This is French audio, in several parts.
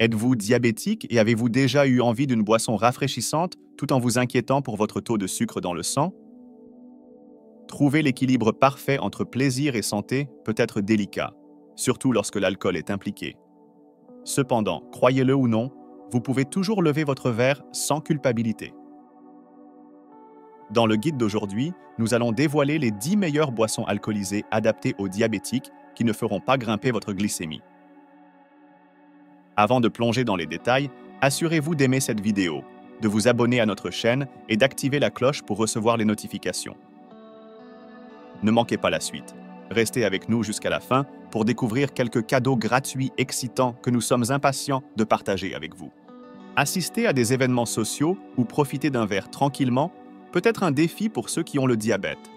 Êtes-vous diabétique et avez-vous déjà eu envie d'une boisson rafraîchissante tout en vous inquiétant pour votre taux de sucre dans le sang? Trouver l'équilibre parfait entre plaisir et santé peut être délicat, surtout lorsque l'alcool est impliqué. Cependant, croyez-le ou non, vous pouvez toujours lever votre verre sans culpabilité. Dans le guide d'aujourd'hui, nous allons dévoiler les 10 meilleures boissons alcoolisées adaptées aux diabétiques qui ne feront pas grimper votre glycémie. Avant de plonger dans les détails, assurez-vous d'aimer cette vidéo, de vous abonner à notre chaîne et d'activer la cloche pour recevoir les notifications. Ne manquez pas la suite. Restez avec nous jusqu'à la fin pour découvrir quelques cadeaux gratuits excitants que nous sommes impatients de partager avec vous. Assister à des événements sociaux ou profiter d'un verre tranquillement peut être un défi pour ceux qui ont le diabète,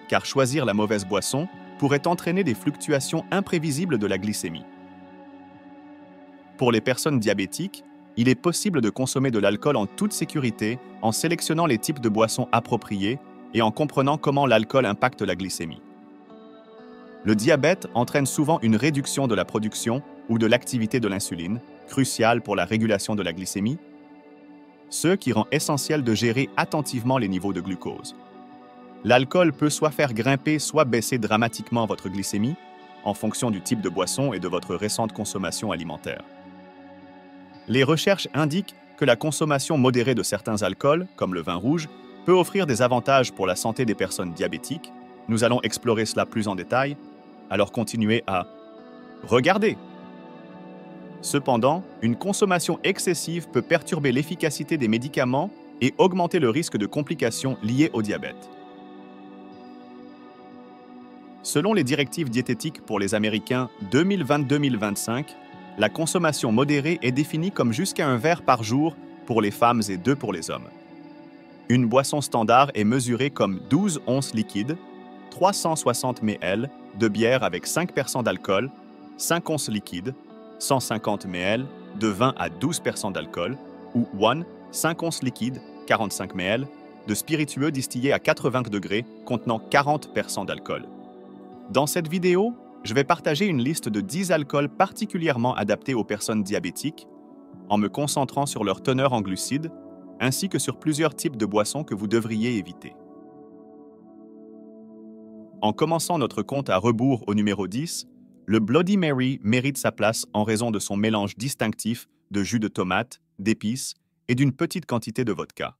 car choisir la mauvaise boisson pourrait entraîner des fluctuations imprévisibles de la glycémie. Pour les personnes diabétiques, il est possible de consommer de l'alcool en toute sécurité en sélectionnant les types de boissons appropriés et en comprenant comment l'alcool impacte la glycémie. Le diabète entraîne souvent une réduction de la production ou de l'activité de l'insuline, cruciale pour la régulation de la glycémie, ce qui rend essentiel de gérer attentivement les niveaux de glucose. L'alcool peut soit faire grimper, soit baisser dramatiquement votre glycémie, en fonction du type de boisson et de votre récente consommation alimentaire. Les recherches indiquent que la consommation modérée de certains alcools, comme le vin rouge, peut offrir des avantages pour la santé des personnes diabétiques. Nous allons explorer cela plus en détail, alors continuez à regarder. Cependant, une consommation excessive peut perturber l'efficacité des médicaments et augmenter le risque de complications liées au diabète. Selon les directives diététiques pour les Américains 2020-2025, la consommation modérée est définie comme jusqu'à un verre par jour pour les femmes et 2 pour les hommes. Une boisson standard est mesurée comme 12 onces liquides, 360 ml de bière avec 5% d'alcool, 5 onces liquides, 150 ml de vin à 12% d'alcool, ou 5 onces liquides, 45 ml de spiritueux distillés à 80 degrés contenant 40% d'alcool. Dans cette vidéo, je vais partager une liste de 10 alcools particulièrement adaptés aux personnes diabétiques, en me concentrant sur leur teneur en glucides, ainsi que sur plusieurs types de boissons que vous devriez éviter. En commençant notre compte à rebours au numéro 10, le Bloody Mary mérite sa place en raison de son mélange distinctif de jus de tomate, d'épices et d'une petite quantité de vodka.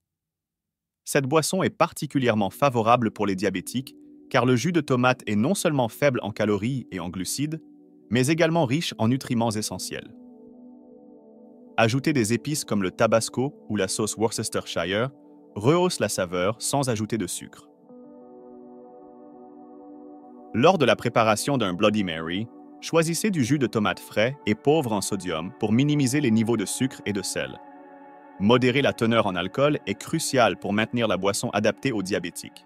Cette boisson est particulièrement favorable pour les diabétiques car le jus de tomate est non seulement faible en calories et en glucides, mais également riche en nutriments essentiels. Ajouter des épices comme le tabasco ou la sauce Worcestershire rehausse la saveur sans ajouter de sucre. Lors de la préparation d'un Bloody Mary, choisissez du jus de tomate frais et pauvre en sodium pour minimiser les niveaux de sucre et de sel. Modérer la teneur en alcool est crucial pour maintenir la boisson adaptée aux diabétiques.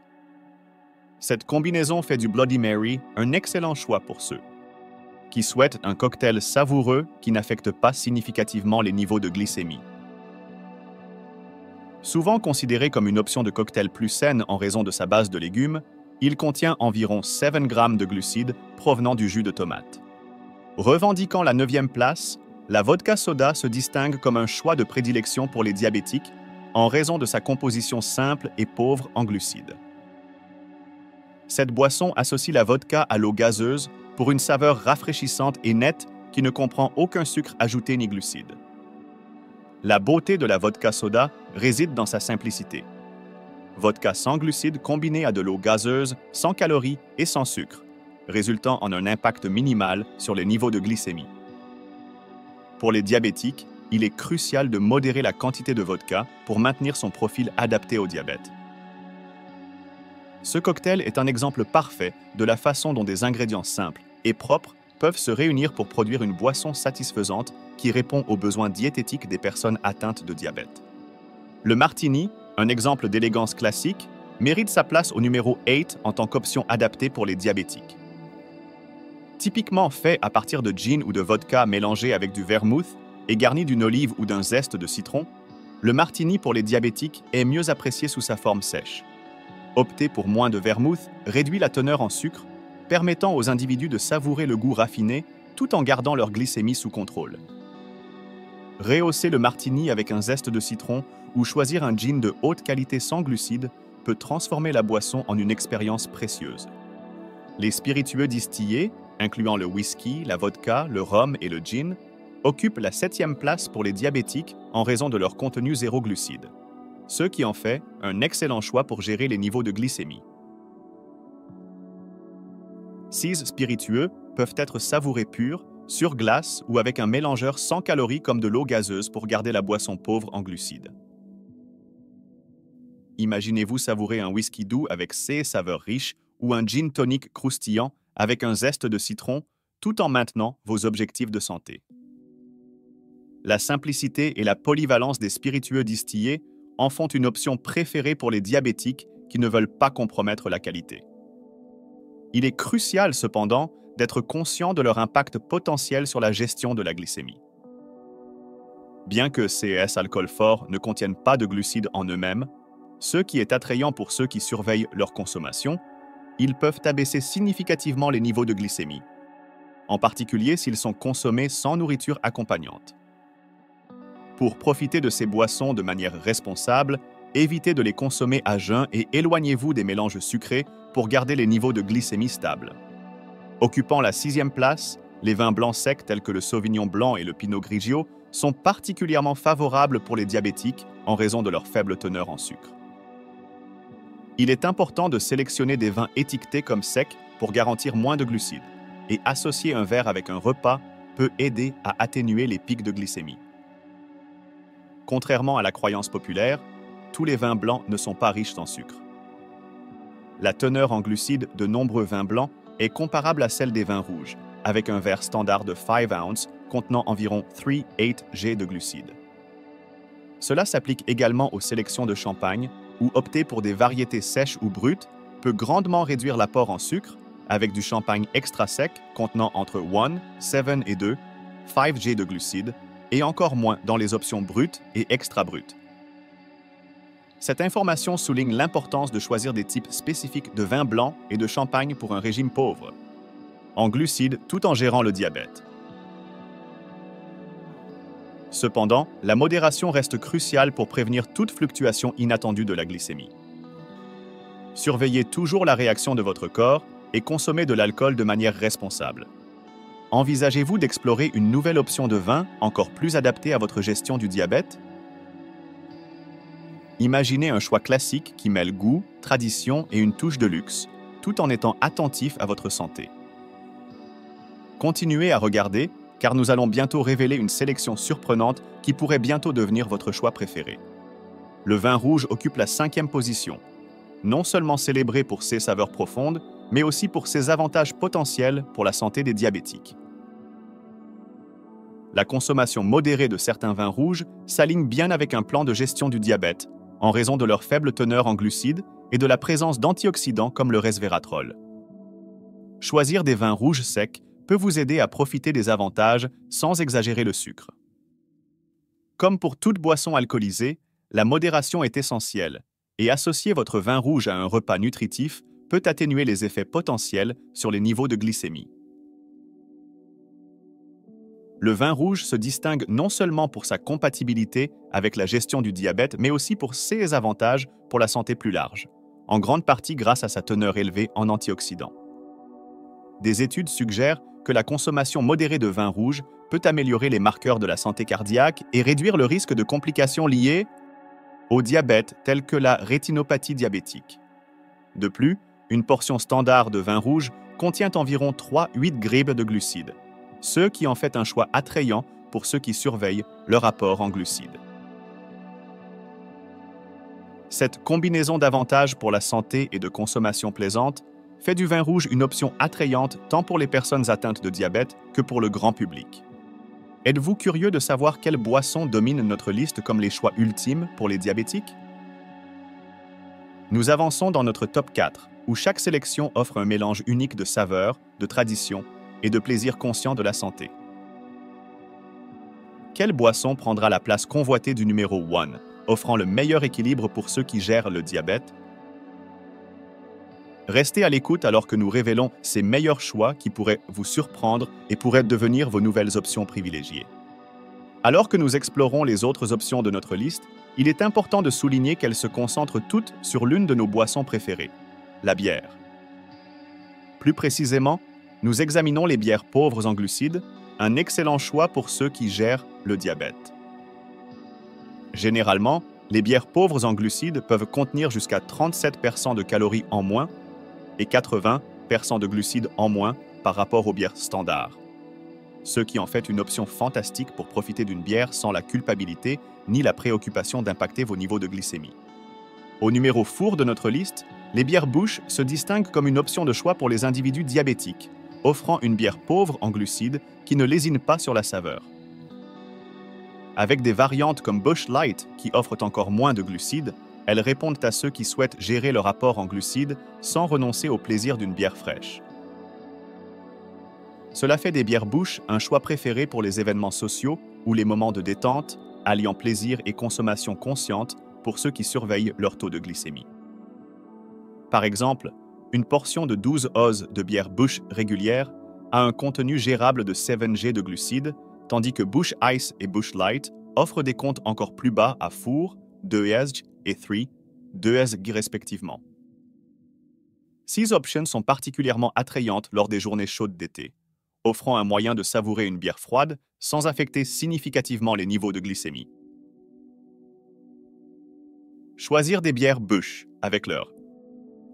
Cette combinaison fait du Bloody Mary un excellent choix pour ceux qui souhaitent un cocktail savoureux qui n'affecte pas significativement les niveaux de glycémie. Souvent considéré comme une option de cocktail plus saine en raison de sa base de légumes, il contient environ 7 grammes de glucides provenant du jus de tomate. Revendiquant la 9e place, la vodka soda se distingue comme un choix de prédilection pour les diabétiques en raison de sa composition simple et pauvre en glucides. Cette boisson associe la vodka à l'eau gazeuse pour une saveur rafraîchissante et nette qui ne comprend aucun sucre ajouté ni glucides. La beauté de la vodka soda réside dans sa simplicité. Vodka sans glucides combiné à de l'eau gazeuse, sans calories et sans sucre, résultant en un impact minimal sur les niveaux de glycémie. Pour les diabétiques, il est crucial de modérer la quantité de vodka pour maintenir son profil adapté au diabète. Ce cocktail est un exemple parfait de la façon dont des ingrédients simples et propres peuvent se réunir pour produire une boisson satisfaisante qui répond aux besoins diététiques des personnes atteintes de diabète. Le martini, un exemple d'élégance classique, mérite sa place au numéro 8 en tant qu'option adaptée pour les diabétiques. Typiquement fait à partir de gin ou de vodka mélangé avec du vermouth et garni d'une olive ou d'un zeste de citron, le martini pour les diabétiques est mieux apprécié sous sa forme sèche. Opter pour moins de vermouth réduit la teneur en sucre, permettant aux individus de savourer le goût raffiné tout en gardant leur glycémie sous contrôle. Rehausser le martini avec un zeste de citron ou choisir un gin de haute qualité sans glucides peut transformer la boisson en une expérience précieuse. Les spiritueux distillés, incluant le whisky, la vodka, le rhum et le gin, occupent la 7e place pour les diabétiques en raison de leur contenu zéro glucide, ce qui en fait un excellent choix pour gérer les niveaux de glycémie. Ces spiritueux peuvent être savourés purs, sur glace ou avec un mélangeur sans calories comme de l'eau gazeuse pour garder la boisson pauvre en glucides. Imaginez-vous savourer un whisky doux avec ses saveurs riches ou un gin tonic croustillant avec un zeste de citron tout en maintenant vos objectifs de santé. La simplicité et la polyvalence des spiritueux distillés en font une option préférée pour les diabétiques qui ne veulent pas compromettre la qualité. Il est crucial cependant d'être conscient de leur impact potentiel sur la gestion de la glycémie. Bien que ces alcools forts ne contiennent pas de glucides en eux-mêmes, ce qui est attrayant pour ceux qui surveillent leur consommation, ils peuvent abaisser significativement les niveaux de glycémie, en particulier s'ils sont consommés sans nourriture accompagnante. Pour profiter de ces boissons de manière responsable, évitez de les consommer à jeun et éloignez-vous des mélanges sucrés pour garder les niveaux de glycémie stables. Occupant la 6e place, les vins blancs secs tels que le Sauvignon blanc et le Pinot Grigio sont particulièrement favorables pour les diabétiques en raison de leur faible teneur en sucre. Il est important de sélectionner des vins étiquetés comme secs pour garantir moins de glucides, et associer un verre avec un repas peut aider à atténuer les pics de glycémie. Contrairement à la croyance populaire, tous les vins blancs ne sont pas riches en sucre. La teneur en glucides de nombreux vins blancs est comparable à celle des vins rouges, avec un verre standard de 5 ounces contenant environ 3,8 g de glucides. Cela s'applique également aux sélections de champagne, où opter pour des variétés sèches ou brutes peut grandement réduire l'apport en sucre, avec du champagne extra sec contenant entre 1, 7 et 2, 5 g de glucides, et encore moins dans les options brutes et extra brutes. Cette information souligne l'importance de choisir des types spécifiques de vin blanc et de champagne pour un régime pauvre, en glucides tout en gérant le diabète. Cependant, la modération reste cruciale pour prévenir toute fluctuation inattendue de la glycémie. Surveillez toujours la réaction de votre corps et consommez de l'alcool de manière responsable. Envisagez-vous d'explorer une nouvelle option de vin encore plus adaptée à votre gestion du diabète? Imaginez un choix classique qui mêle goût, tradition et une touche de luxe, tout en étant attentif à votre santé. Continuez à regarder, car nous allons bientôt révéler une sélection surprenante qui pourrait bientôt devenir votre choix préféré. Le vin rouge occupe la 5e position, non seulement célébré pour ses saveurs profondes, mais aussi pour ses avantages potentiels pour la santé des diabétiques. La consommation modérée de certains vins rouges s'aligne bien avec un plan de gestion du diabète, en raison de leur faible teneur en glucides et de la présence d'antioxydants comme le resveratrol. Choisir des vins rouges secs peut vous aider à profiter des avantages sans exagérer le sucre. Comme pour toute boisson alcoolisée, la modération est essentielle, et associer votre vin rouge à un repas nutritif peut atténuer les effets potentiels sur les niveaux de glycémie. Le vin rouge se distingue non seulement pour sa compatibilité avec la gestion du diabète, mais aussi pour ses avantages pour la santé plus large, en grande partie grâce à sa teneur élevée en antioxydants. Des études suggèrent que la consommation modérée de vin rouge peut améliorer les marqueurs de la santé cardiaque et réduire le risque de complications liées au diabète telles que la rétinopathie diabétique. De plus, une portion standard de vin rouge contient environ 3,8 g de glucides, ce qui en fait un choix attrayant pour ceux qui surveillent leur apport en glucides. Cette combinaison d'avantages pour la santé et de consommation plaisante fait du vin rouge une option attrayante tant pour les personnes atteintes de diabète que pour le grand public. Êtes-vous curieux de savoir quelles boissons dominent notre liste comme les choix ultimes pour les diabétiques? Nous avançons dans notre top 4, où chaque sélection offre un mélange unique de saveurs, de traditions et de plaisir conscient de la santé. Quelle boisson prendra la place convoitée du numéro 1, offrant le meilleur équilibre pour ceux qui gèrent le diabète? Restez à l'écoute alors que nous révélons ces meilleurs choix qui pourraient vous surprendre et pourraient devenir vos nouvelles options privilégiées. Alors que nous explorons les autres options de notre liste, il est important de souligner qu'elles se concentrent toutes sur l'une de nos boissons préférées, la bière. Plus précisément, nous examinons les bières pauvres en glucides, un excellent choix pour ceux qui gèrent le diabète. Généralement, les bières pauvres en glucides peuvent contenir jusqu'à 37% de calories en moins et 80% de glucides en moins par rapport aux bières standards, ce qui en fait une option fantastique pour profiter d'une bière sans la culpabilité ni la préoccupation d'impacter vos niveaux de glycémie. Au numéro four de notre liste, les bières Busch se distinguent comme une option de choix pour les individus diabétiques, offrant une bière pauvre en glucides qui ne lésine pas sur la saveur. Avec des variantes comme Busch Light qui offrent encore moins de glucides, elles répondent à ceux qui souhaitent gérer leur apport en glucides sans renoncer au plaisir d'une bière fraîche. Cela fait des bières Busch un choix préféré pour les événements sociaux ou les moments de détente, alliant plaisir et consommation consciente pour ceux qui surveillent leur taux de glycémie. Par exemple, une portion de 12 oz de bière Busch régulière a un contenu gérable de 7G de glucides, tandis que Busch Ice et Busch Light offrent des comptes encore plus bas à four, 2 ESG et 3, 2 ESG respectivement. Ces options sont particulièrement attrayantes lors des journées chaudes d'été, offrant un moyen de savourer une bière froide sans affecter significativement les niveaux de glycémie. Choisir des bières Busch avec leur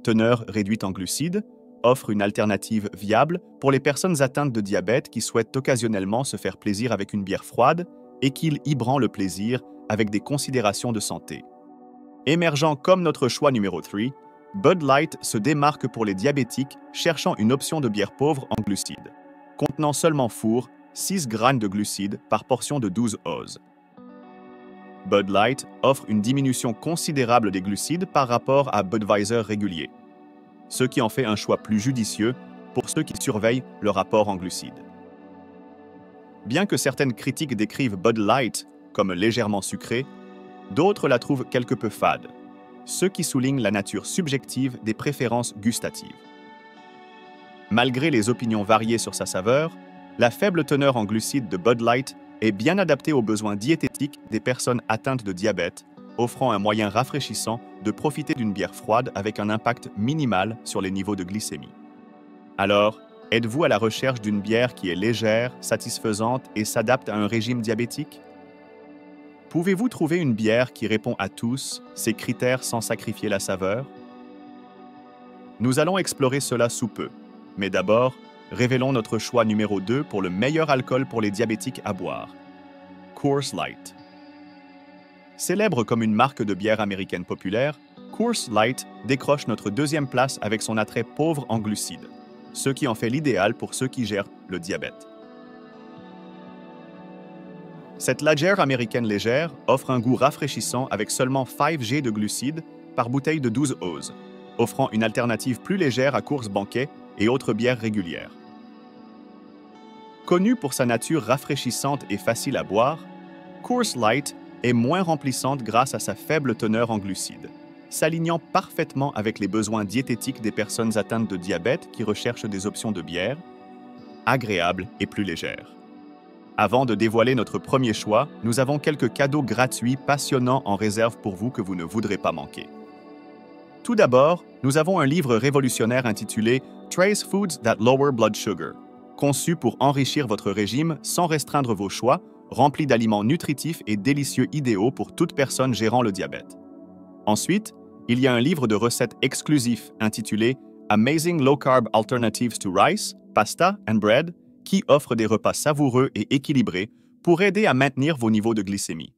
teneur réduite en glucides offre une alternative viable pour les personnes atteintes de diabète qui souhaitent occasionnellement se faire plaisir avec une bière froide et qui équilibrent le plaisir avec des considérations de santé. Émergeant comme notre choix numéro 3, Bud Light se démarque pour les diabétiques cherchant une option de bière pauvre en glucides, contenant seulement 6 grammes de glucides par portion de 12 oz. Bud Light offre une diminution considérable des glucides par rapport à Budweiser régulier, ce qui en fait un choix plus judicieux pour ceux qui surveillent leur apport en glucides. Bien que certaines critiques décrivent Bud Light comme légèrement sucrée, d'autres la trouvent quelque peu fade, ce qui souligne la nature subjective des préférences gustatives. Malgré les opinions variées sur sa saveur, la faible teneur en glucides de Bud Light est bien adaptée aux besoins diététiques des personnes atteintes de diabète, offrant un moyen rafraîchissant de profiter d'une bière froide avec un impact minimal sur les niveaux de glycémie. Alors, êtes-vous à la recherche d'une bière qui est légère, satisfaisante et s'adapte à un régime diabétique? Pouvez-vous trouver une bière qui répond à tous ces critères sans sacrifier la saveur? Nous allons explorer cela sous peu, mais d'abord, révélons notre choix numéro 2 pour le meilleur alcool pour les diabétiques à boire, Coors Light. Célèbre comme une marque de bière américaine populaire, Coors Light décroche notre deuxième place avec son attrait pauvre en glucides, ce qui en fait l'idéal pour ceux qui gèrent le diabète. Cette lager américaine légère offre un goût rafraîchissant avec seulement 5G de glucides par bouteille de 12 oz, offrant une alternative plus légère à Coors Banquet et autres bières régulières. Connue pour sa nature rafraîchissante et facile à boire, Coors Light est moins remplissante grâce à sa faible teneur en glucides, s'alignant parfaitement avec les besoins diététiques des personnes atteintes de diabète qui recherchent des options de bière agréables et plus légères. Avant de dévoiler notre premier choix, nous avons quelques cadeaux gratuits passionnants en réserve pour vous que vous ne voudrez pas manquer. Tout d'abord, nous avons un livre révolutionnaire intitulé Trace Foods That Lower Blood Sugar, conçu pour enrichir votre régime sans restreindre vos choix, rempli d'aliments nutritifs et délicieux idéaux pour toute personne gérant le diabète. Ensuite, il y a un livre de recettes exclusif intitulé Amazing Low Carb Alternatives to Rice, Pasta and Bread, qui offre des repas savoureux et équilibrés pour aider à maintenir vos niveaux de glycémie.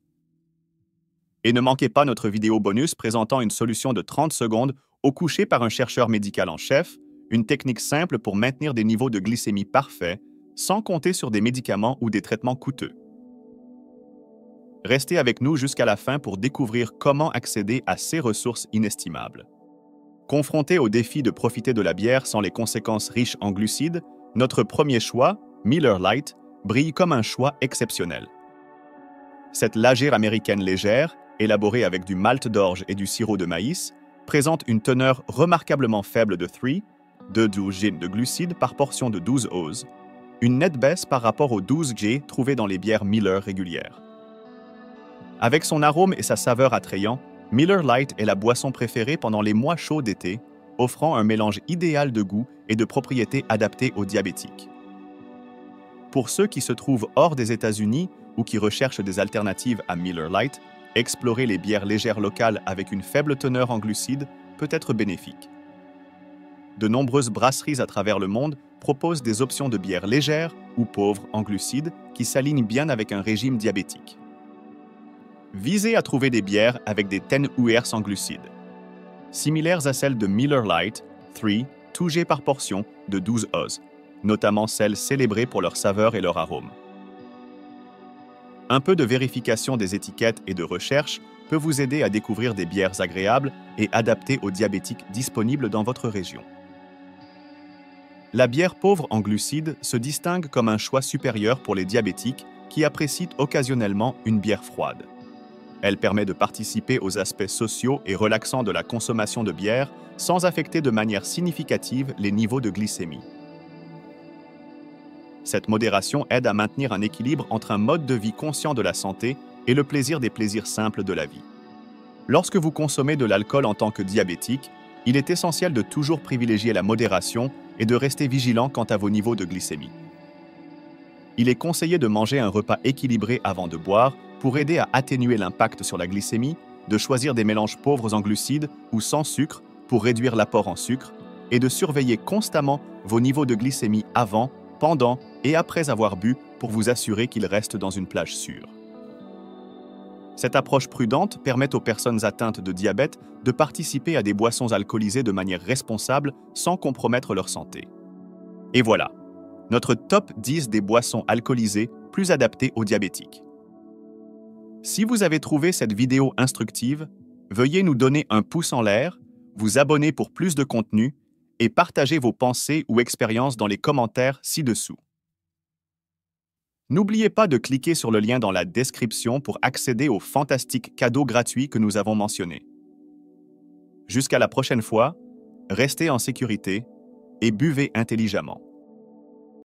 Et ne manquez pas notre vidéo bonus présentant une solution de 30 secondes au coucher par un chercheur médical en chef, une technique simple pour maintenir des niveaux de glycémie parfaits sans compter sur des médicaments ou des traitements coûteux. Restez avec nous jusqu'à la fin pour découvrir comment accéder à ces ressources inestimables. Confronté au défi de profiter de la bière sans les conséquences riches en glucides, notre premier choix, Miller Lite, brille comme un choix exceptionnel. Cette lagère américaine légère, élaborée avec du malt d'orge et du sirop de maïs, présente une teneur remarquablement faible de 3, 2 gin de glucides par portion de 12 oz, une nette baisse par rapport aux 12 G trouvés dans les bières Miller régulières. Avec son arôme et sa saveur attrayant, Miller Lite est la boisson préférée pendant les mois chauds d'été, offrant un mélange idéal de goût et de propriétés adaptées aux diabétiques. Pour ceux qui se trouvent hors des États-Unis ou qui recherchent des alternatives à Miller Lite, explorer les bières légères locales avec une faible teneur en glucides peut être bénéfique. De nombreuses brasseries à travers le monde proposent des options de bières légères ou pauvres en glucides qui s'alignent bien avec un régime diabétique. Visez à trouver des bières avec des 10 UR en glucides, similaires à celles de Miller Lite 3, 2G par portion de 12 oz, notamment celles célébrées pour leur saveur et leur arôme. Un peu de vérification des étiquettes et de recherche peut vous aider à découvrir des bières agréables et adaptées aux diabétiques disponibles dans votre région. La bière pauvre en glucides se distingue comme un choix supérieur pour les diabétiques qui apprécient occasionnellement une bière froide. Elle permet de participer aux aspects sociaux et relaxants de la consommation de bière sans affecter de manière significative les niveaux de glycémie. Cette modération aide à maintenir un équilibre entre un mode de vie conscient de la santé et le plaisir des plaisirs simples de la vie. Lorsque vous consommez de l'alcool en tant que diabétique, il est essentiel de toujours privilégier la modération et de rester vigilant quant à vos niveaux de glycémie. Il est conseillé de manger un repas équilibré avant de boire pour aider à atténuer l'impact sur la glycémie, de choisir des mélanges pauvres en glucides ou sans sucre pour réduire l'apport en sucre, et de surveiller constamment vos niveaux de glycémie avant, pendant et après avoir bu pour vous assurer qu'ils restent dans une plage sûre. Cette approche prudente permet aux personnes atteintes de diabète de participer à des boissons alcoolisées de manière responsable sans compromettre leur santé. Et voilà, notre top 10 des boissons alcoolisées plus adaptées aux diabétiques. Si vous avez trouvé cette vidéo instructive, veuillez nous donner un pouce en l'air, vous abonner pour plus de contenu et partager vos pensées ou expériences dans les commentaires ci-dessous. N'oubliez pas de cliquer sur le lien dans la description pour accéder aux fantastiques cadeaux gratuits que nous avons mentionnés. Jusqu'à la prochaine fois, restez en sécurité et buvez intelligemment.